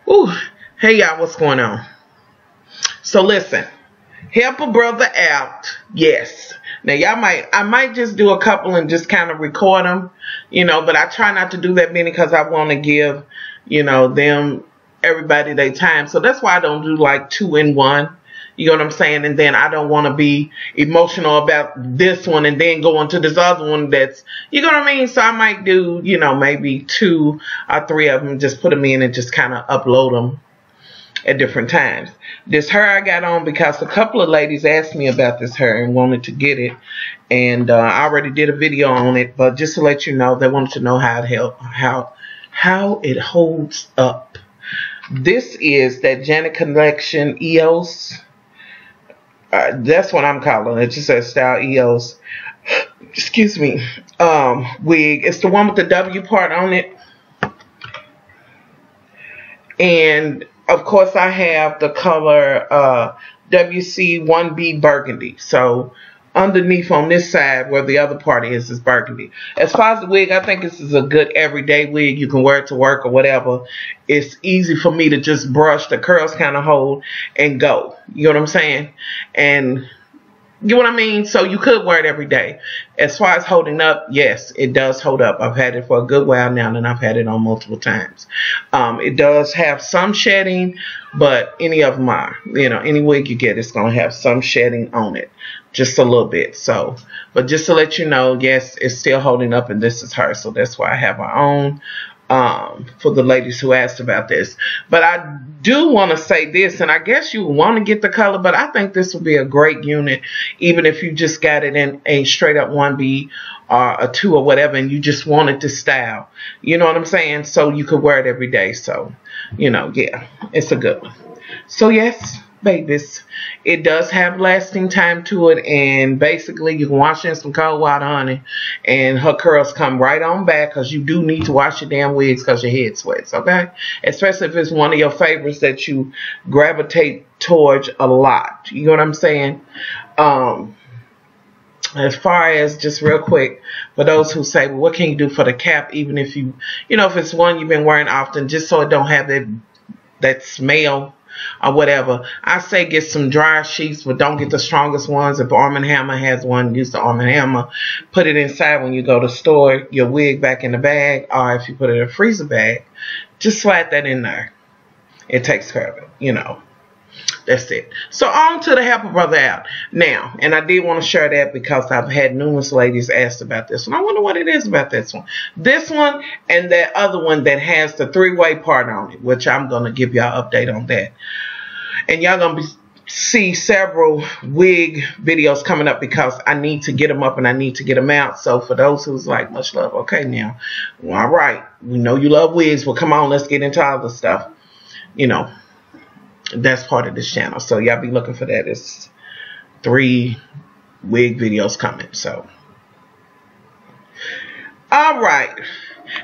Ooh, hey y'all, what's going on? So listen, help a brother out. Yes. Now I might just do a couple and just kind of record them, but I try not to do that many because I want to give, everybody their time. So that's why I don't do like 2 in 1. You know what I'm saying? And then I don't want to be emotional about this one and then go into this other one that's, you know what I mean? So I might do, maybe 2 or 3 of them, just put them in and just kind of upload them at different times. This hair I got on because a couple of ladies asked me about this hair and wanted to get it. And I already did a video on it, but just to let you know, they wanted to know how it holds up. This is that Janet Collection EOS. That's what I'm calling it. It just says Style EOS. Excuse me. Wig. It's the one with the W part on it. And of course I have the color WC1B Burgundy. So underneath on this side where the other part is burgundy. As far as the wig, I think this is a good everyday wig. You can wear it to work or whatever. It's easy for me to just brush, the curls kind of hold, and go. You know what I'm saying? And you know what I mean? So you could wear it every day. As far as holding up, yes, it does hold up. I've had it for a good while now, and I've had it on multiple times. It does have some shedding, but any of them are. Any wig you get, it's going to have some shedding on it. Just a little bit. So, but just to let you know, yes, it's still holding up, and this is her. So that's why I have her on. For the ladies who asked about this. But I do want to say this, and I guess you want to get the color, but I think this would be a great unit, even if you just got it in a straight up 1B or a 2 or whatever, and you just wanted to style. You know what I'm saying? So you could wear it every day. So, yeah, it's a good one. So yes, babies, it does have lasting time to it, and basically you can wash in some cold water, honey, and her curls come right on back, because you do need to wash your damn wigs because your head sweats, okay? Especially if it's one of your favorites that you gravitate towards a lot. You know what I'm saying? As far as, just real quick, for those who say, well, what can you do for the cap, even if you, if it's one you've been wearing often, just so it don't have that smell or whatever, I say get some dry sheets, but don't get the strongest ones. If Arm & Hammer has one, use the Arm & Hammer. Put it inside when you go to store your wig back in the bag, or if you put it in a freezer bag, just slide that in there. It takes care of it, That's it. So on to the help a brother out. Now, and I did want to share that because I've had numerous ladies asked about this one. I wonder what it is about this one. This one and that other one that has the 3-way part on it, which I'm going to give y'all an update on that. And y'all going to see several wig videos coming up because I need to get them up and I need to get them out. So for those who's like, much love, okay now, well, all right, we know you love wigs. Well, come on, let's get into all the stuff. That's part of this channel, so y'all be looking for that. It's 3 wig videos coming. So all right,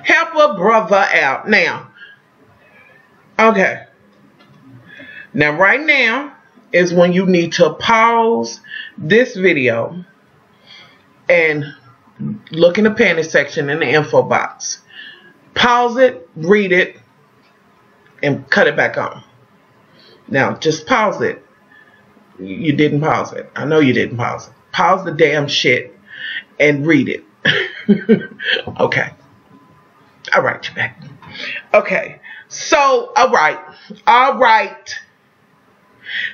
help a brother out now. Okay, now right now is when you need to pause this video and look in the panty section in the info box. Pause it, read it, and cut it back on. Now, just pause it. You didn't pause it. I know you didn't pause it. Pause the damn shit and read it. Okay. All right, you're back. Okay. So, all right. All right.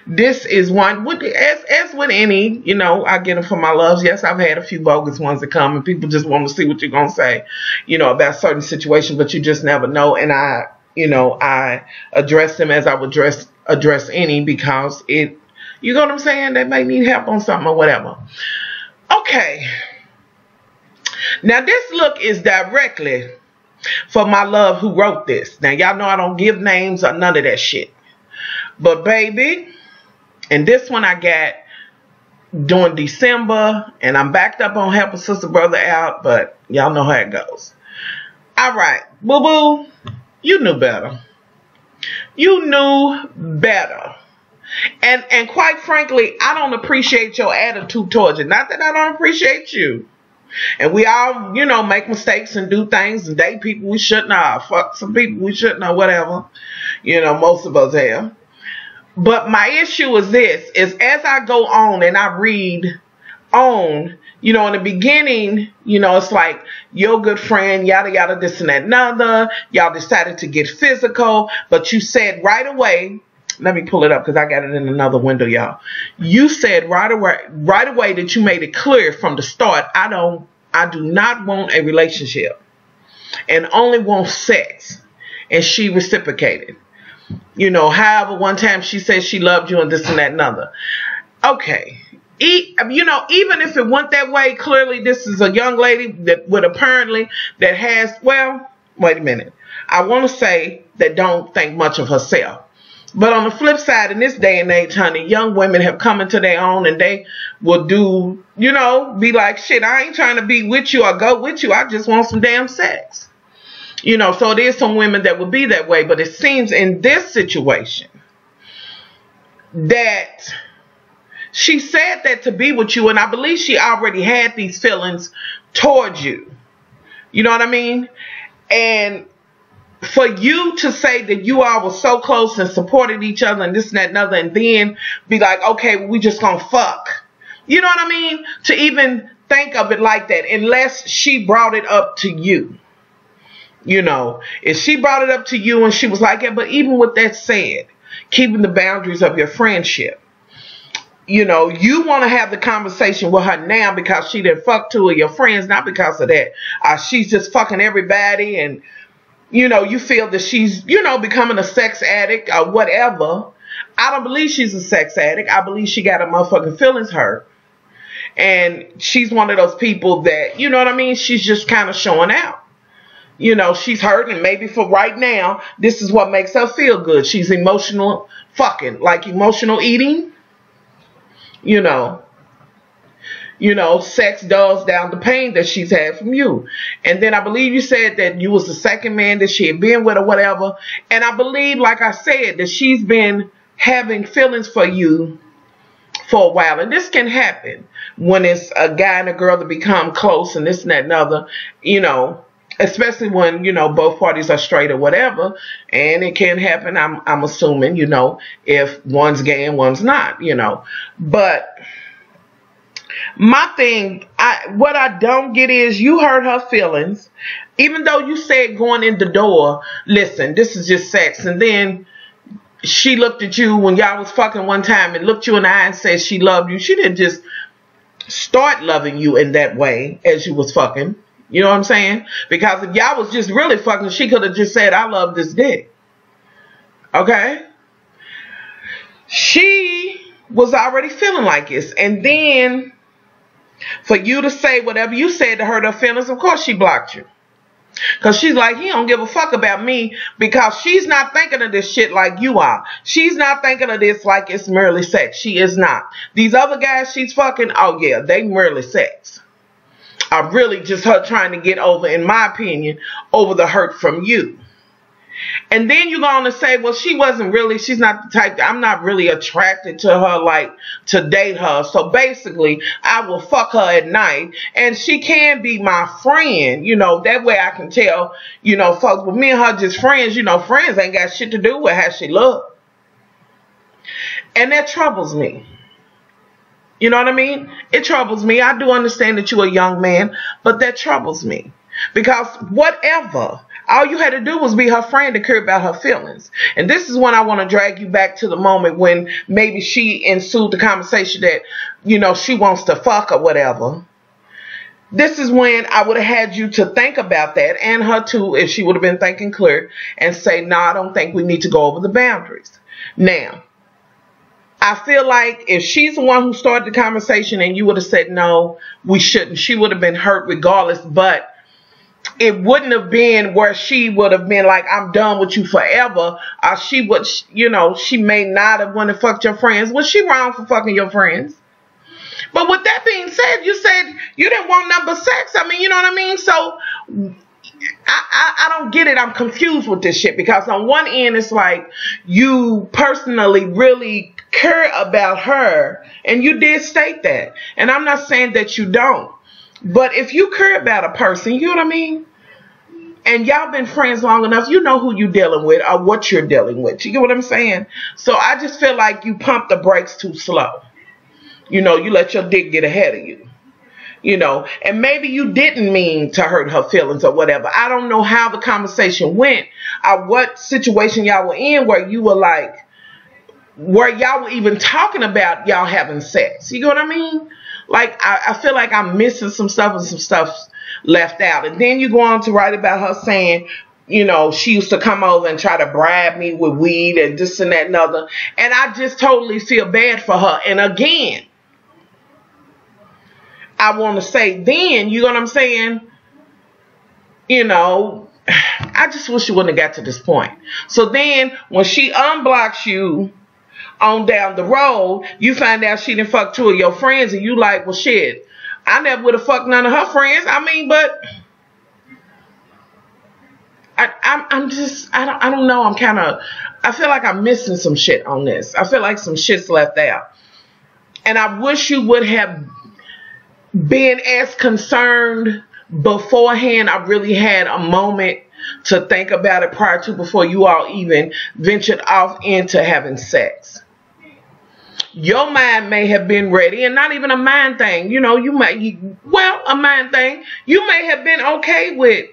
This is one, as with any, I get them for my loves. Yes, I've had a few bogus ones that come and people just want to see what you're going to say, about certain situations, but you just never know. And I address them as I would address any, because you know what I'm saying, they may need help on something or whatever. Okay, now this look is directly for my love who wrote this. Now y'all know I don't give names or none of that shit, but baby, and this one I got during December, and I'm backed up on help a sister brother out, but y'all know how it goes. All right, boo boo, you knew better. You knew better. And quite frankly, I don't appreciate your attitude towards it. Not that I don't appreciate you. And we all, make mistakes and do things and date people we shouldn't have. Fuck some people we shouldn't have, whatever. You know, most of us have. But my issue is this, is as I go on and I read on, you know, in the beginning, you know, it's like, your good friend, yada, yada, this and that and other. Y'all decided to get physical, but you said right away, let me pull it up because I got it in another window, y'all. You said right away that you made it clear from the start, I do not want a relationship and only want sex. And she reciprocated. You know, however, one time she said she loved you and this and that and other. Okay. You know, even if it went that way, clearly this is a young lady that would apparently that has, well, wait a minute. I want to say that don't think much of herself. But on the flip side, in this day and age, honey, young women have come into their own and they will do, you know, be like, shit, I ain't trying to be with you or go with you. I just want some damn sex. You know, so there's some women that will be that way. But it seems in this situation that she said that to be with you. And I believe she already had these feelings towards you. You know what I mean? And for you to say that you all were so close and supported each other and this and that and other, and then be like, okay, we just gonna fuck. You know what I mean? To even think of it like that, unless she brought it up to you. You know, if she brought it up to you and she was like, yeah, but even with that said, keeping the boundaries of your friendship, you know, you want to have the conversation with her now because she didn't fuck two of your friends, not because of that. She's just fucking everybody and, you know, you feel that she's, you know, becoming a sex addict or whatever. I don't believe she's a sex addict. I believe she got her motherfucking feelings hurt. And she's one of those people that, you know what I mean? She's just kind of showing out. You know, she's hurt, and maybe for right now, this is what makes her feel good. She's emotional fucking, like emotional eating. You know, sex dulls down the pain that she's had from you. And then I believe you said that you was the second man that she had been with or whatever. And I believe, like I said, that she's been having feelings for you for a while. And this can happen when it's a guy and a girl that become close and this and that and other, you know. Especially when, you know, both parties are straight or whatever. And it can happen, I'm assuming, you know, if one's gay and one's not, you know. But my thing, what I don't get is you hurt her feelings. Even though you said going in the door, listen, this is just sex. And then she looked at you when y'all was fucking one time and looked you in the eye and said she loved you. She didn't just start loving you in that way as you was fucking. You know what I'm saying? Because if y'all was just really fucking, she could have just said, I love this dick. Okay? She was already feeling like this. And then for you to say whatever you said to hurt her feelings, of course she blocked you. Because she's like, he don't give a fuck about me, because she's not thinking of this shit like you are. She's not thinking of this like it's merely sex. She is not. These other guys she's fucking, oh yeah, they merely sex. Are really just her trying to get over, in my opinion, over the hurt from you. And then you're going to say, well, she's not the type, I'm not really attracted to her, like, to date her. So basically, I will fuck her at night, and she can be my friend, you know, that way I can tell, you know, folks, but me and her just friends, you know, friends ain't got shit to do with how she look. And that troubles me. You know what I mean? It troubles me. I do understand that you're a young man, but that troubles me. Because whatever, all you had to do was be her friend to care about her feelings. And this is when I want to drag you back to the moment when maybe she ensued the conversation that, you know, she wants to fuck or whatever. This is when I would have had you to think about that, and her too, if she would have been thinking clear, and say, no, I don't think we need to go over the boundaries. Now, I feel like if she's the one who started the conversation and you would have said, no, we shouldn't, she would have been hurt regardless. But it wouldn't have been where she would have been like, I'm done with you forever. Or she would, you know, she may not have wanted to fuck your friends. Was she wrong for fucking your friends? But with that being said, you said you didn't want nothing but sex. I mean, you know what I mean? So I don't get it. I'm confused with this shit, because on one end, it's like you personally really care about her, and you did state that, and I'm not saying that you don't, but if you care about a person, you know what I mean, And y'all been friends long enough, you know who you dealing with or what you're dealing with. You get what I'm saying? So I just feel like you pump the brakes too slow. You know, you let your dick get ahead of you. You know, and maybe you didn't mean to hurt her feelings or whatever. I don't know how the conversation went or what situation y'all were in where you were like, where y'all were even talking about y'all having sex. You know what I mean? Like, I feel like I'm missing some stuff and some stuff left out. And then you go on to write about her saying, you know, she used to come over and try to bribe me with weed and this and that and other. And I just totally feel bad for her. And again, I want to say then, you know what I'm saying? You know, I just wish you wouldn't have got to this point. So then when she unblocks you on down the road, you find out she done fucked two of your friends and you like, well, shit, I never would have fucked none of her friends. I mean, but I'm just, I don't know. I feel like I'm missing some shit on this. I feel like some shit's left out. And I wish you would have been as concerned beforehand. I really had a moment to think about it prior to before you all even ventured off into having sex. Your mind may have been ready, and not even a mind thing. You know, a mind thing. You may have been okay with,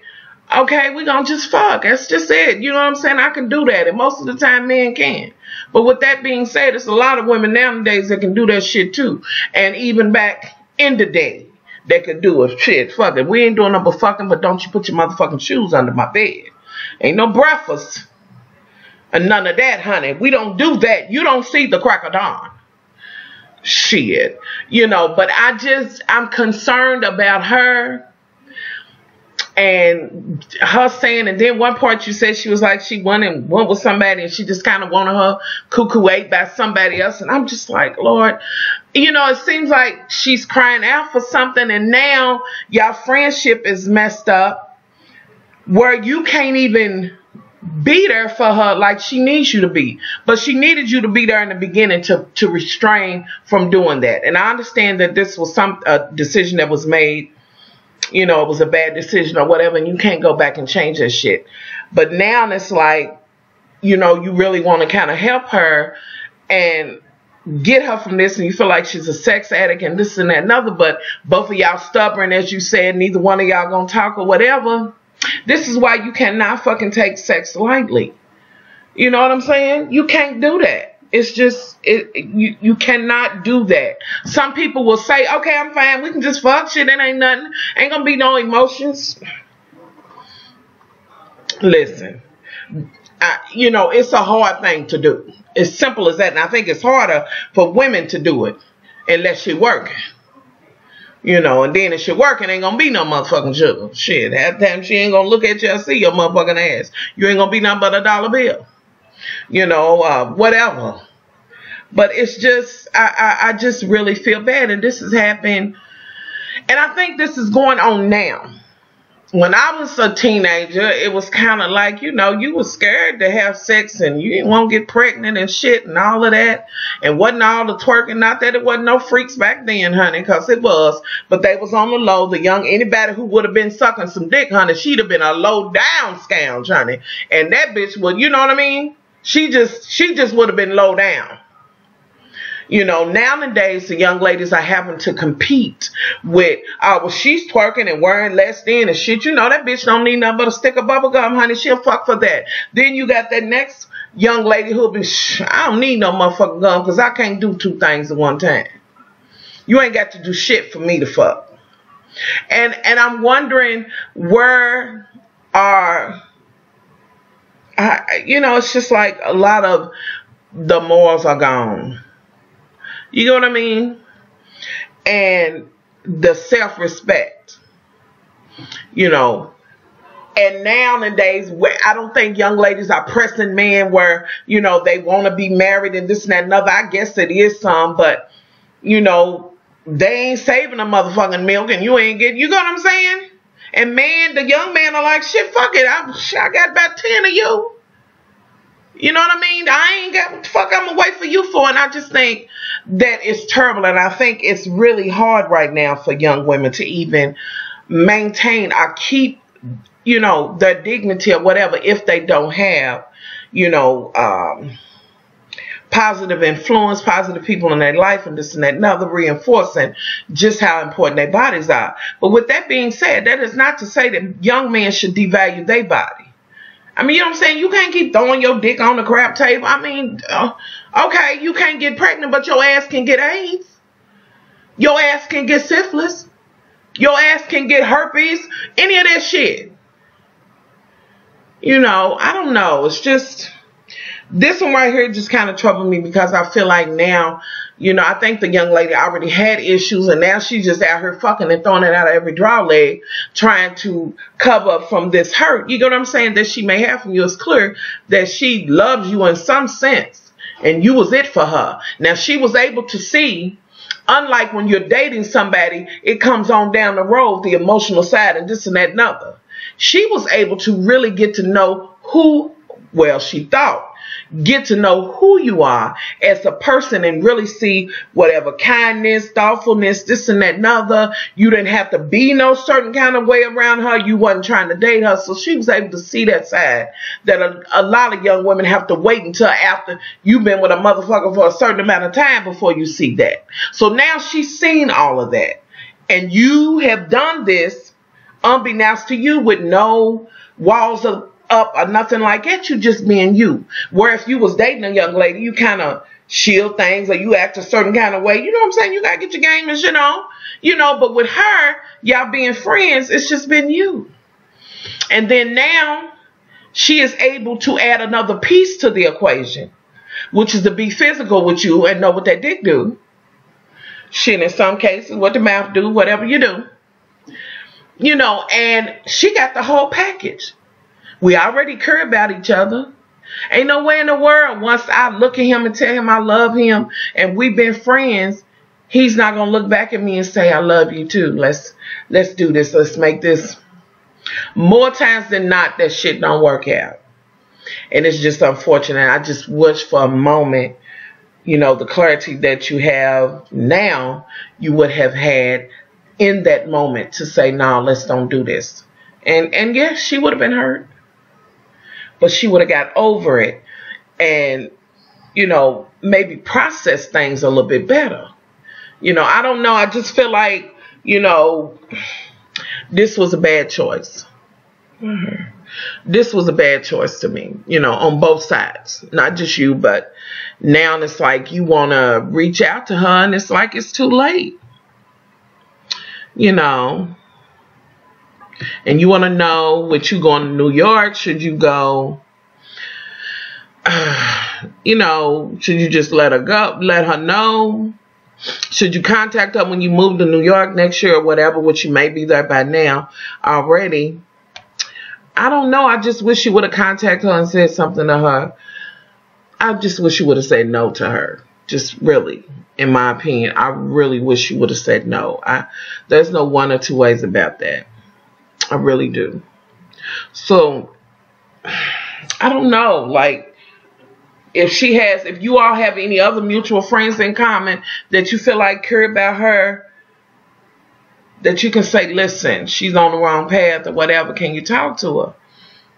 okay, we're going to just fuck. That's just it. You know what I'm saying? I can do that. And most of the time, men can. But with that being said, there's a lot of women nowadays that can do that shit too. And even back in the day, they could do it. Shit, fuck it. We ain't doing no but fucking, but don't you put your motherfucking shoes under my bed. Ain't no breakfast. And none of that, honey. We don't do that. You don't see the crack of dawn. Shit. You know, but I'm concerned about her. And her saying, and then one part you said she was like, she went with somebody and she just kind of wanted her cuckoo ate by somebody else. And I'm just like, Lord, you know, it seems like she's crying out for something. And now y'all friendship is messed up where you can't even be there for her like she needs you to be. But she needed you to be there in the beginning to restrain from doing that. And I understand that this was a decision that was made. You know, it was a bad decision or whatever, and you can't go back and change that shit. But now it's like, you know, you really want to kind of help her and get her from this, and you feel like she's a sex addict and this and that and other, but both of y'all stubborn, as you said, neither one of y'all gonna talk or whatever. This is why you cannot fucking take sex lightly. You know what I'm saying? You can't do that. It's just, you cannot do that. Some people will say, okay, I'm fine. We can just fuck. Shit, it ain't nothing. Ain't gonna be no emotions. Listen, you know, it's a hard thing to do. It's simple as that. And I think it's harder for women to do it unless you're working. You know, and then if she working, ain't gonna be no motherfucking sugar. Shit, half the time she ain't gonna look at you and see your motherfucking ass. You ain't gonna be nothing but a dollar bill. You know, whatever. But it's just, I just really feel bad. And this has happened. And I think this is going on now. When I was a teenager, it was kind of like, you know, you was scared to have sex and you didn't want to get pregnant and shit and all of that. And wasn't all the twerking. Not that it wasn't no freaks back then, honey, because it was. But they was on the low. Anybody who would have been sucking some dick, honey, she'd have been a low down scoundrel, honey. And that bitch would, you know what I mean? She just would have been low down. You know, nowadays the young ladies are having to compete with, well, she's twerking and wearing less than and shit. You know, that bitch don't need nothing but a stick of bubble gum, honey. She'll fuck for that. Then you got that next young lady who'll be, I don't need no motherfucking gum because I can't do two things at one time. You ain't got to do shit for me to fuck. And I'm wondering where are, you know, it's just like a lot of the morals are gone. You know what I mean? And the self-respect, you know. And nowadays, I don't think young ladies are pressing men where, you know, they want to be married and this and that and other. I guess it is some, but, you know, they ain't saving a motherfucking milk and you ain't getting, you know what I'm saying? And man, the young man are like, shit, fuck it. I got about 10 of you. You know what I mean? I ain't got what the fuck I'm gonna wait for you for. And I just think that it's terrible. And I think it's really hard right now for young women to even maintain or keep you know, their dignity or whatever if they don't have, you know, positive influence, positive people in their life, and this and that and other, reinforcing just how important their bodies are. But with that being said, that is not to say that young men should devalue their body. I mean, you know what I'm saying? You can't keep throwing your dick on the crap table. I mean, okay, you can't get pregnant, but your ass can get AIDS. Your ass can get syphilis. Your ass can get herpes. Any of that shit. You know, I don't know. It's just, this one right here just kind of troubled me because I feel like now, you know, I think the young lady already had issues and now she's just out here fucking and throwing it out of every draw leg trying to cover up from this hurt. You know what I'm saying? That she may have from you. It's clear that she loves you in some sense and you was it for her. Now she was able to see, unlike when you're dating somebody, it comes on down the road, the emotional side and this and that and other. She was able to really get to know who, well, she thought, get to know who you are as a person and really see whatever kindness, thoughtfulness, this and that and other. You didn't have to be no certain kind of way around her. You wasn't trying to date her. So she was able to see that side that a lot of young women have to wait until after you've been with a motherfucker for a certain amount of time before you see that. So now she's seen all of that. And you have done this unbeknownst to you with no walls up or nothing like that. You just being you. Where if you was dating a young lady, you kind of shield things or you act a certain kind of way. You know what I'm saying? You got to get your game and shit on. You know, but with her, y'all being friends, it's just been you. And then now she is able to add another piece to the equation, which is to be physical with you and know what that dick do. Shit, in some cases, what the mouth do, whatever you do. You know, and she got the whole package. We already care about each other. Ain't no way in the world once I look at him and tell him I love him and we've been friends, he's not going to look back at me and say I love you too. Let's do this. Let's make this. More times than not, that shit don't work out. And it's just unfortunate. I just wish for a moment, you know, the clarity that you have now, you would have had in that moment to say, no, let's don't do this. And yes, she would have been hurt. But she would have got over it and, you know, maybe process things a little bit better. You know, I don't know. I just feel like, you know, this was a bad choice. This was a bad choice to me, you know, on both sides. Not just you, but now it's like you want to reach out to her and it's like it's too late. You know, and you want to know, with you going to New York, should you go, you know, should you just let her go, let her know? Should you contact her when you move to New York next year or whatever, which you may be there by now already? I don't know. I just wish you would have contacted her and said something to her. I just wish you would have said no to her. Just really. In my opinion, I really wish you would have said no. There's no one or two ways about that. I really do. So, I don't know. Like, if you all have any other mutual friends in common that you feel like care about her, that you can say, listen, she's on the wrong path or whatever, can you talk to her?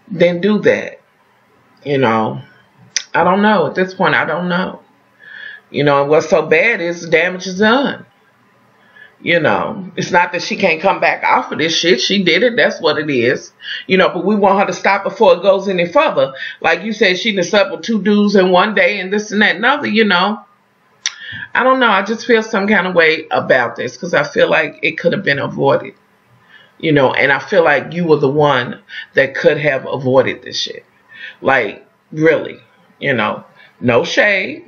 Then do that. You know, I don't know. At this point, I don't know. You know, and what's so bad is the damage is done. You know, it's not that she can't come back off of this shit. She did it. That's what it is. You know, but we want her to stop before it goes any further. Like you said, she done slept with 2 dudes in one day and this and that and other, you know. I don't know. I just feel some kind of way about this because I feel like it could have been avoided. You know, and I feel like you were the one that could have avoided this shit. Like, really, you know, no shade.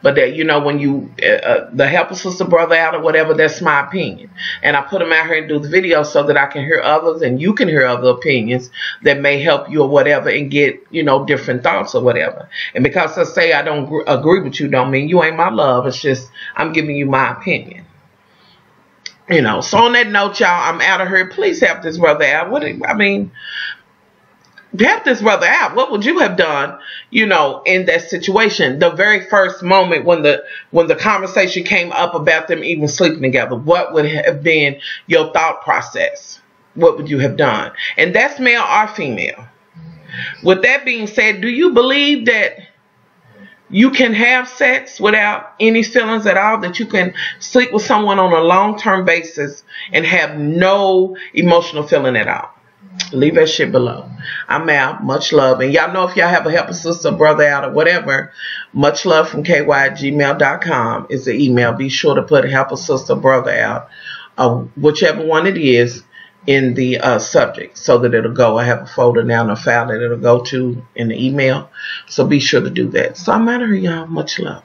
But that, you know, when you, the help a sister brother out or whatever, that's my opinion. And I put them out here and do the video so that I can hear others and you can hear other opinions that may help you or whatever and get, you know, different thoughts or whatever. And because I say I don't agree with you don't mean you ain't my love. It's just I'm giving you my opinion. You know, so on that note, y'all, I'm out of here. Please help this brother out. Help this brother out. What would you have done, you know, in that situation? The very first moment when the conversation came up about them even sleeping together, what would have been your thought process? what would you have done? And that's male or female. With that being said, do you believe that you can have sex without any feelings at all? That you can sleep with someone on a long-term basis and have no emotional feeling at all? Leave that shit below. I'm out. Much love. And y'all know if y'all have a help a sister, brother out, or whatever, muchlovefromky@gmail.com is the email. Be sure to put help a sister, brother out, whichever one it is, in the subject, so that it'll go. I have a folder now and a file that it'll go to in the email. So be sure to do that. So I'm out of here, y'all. Much love.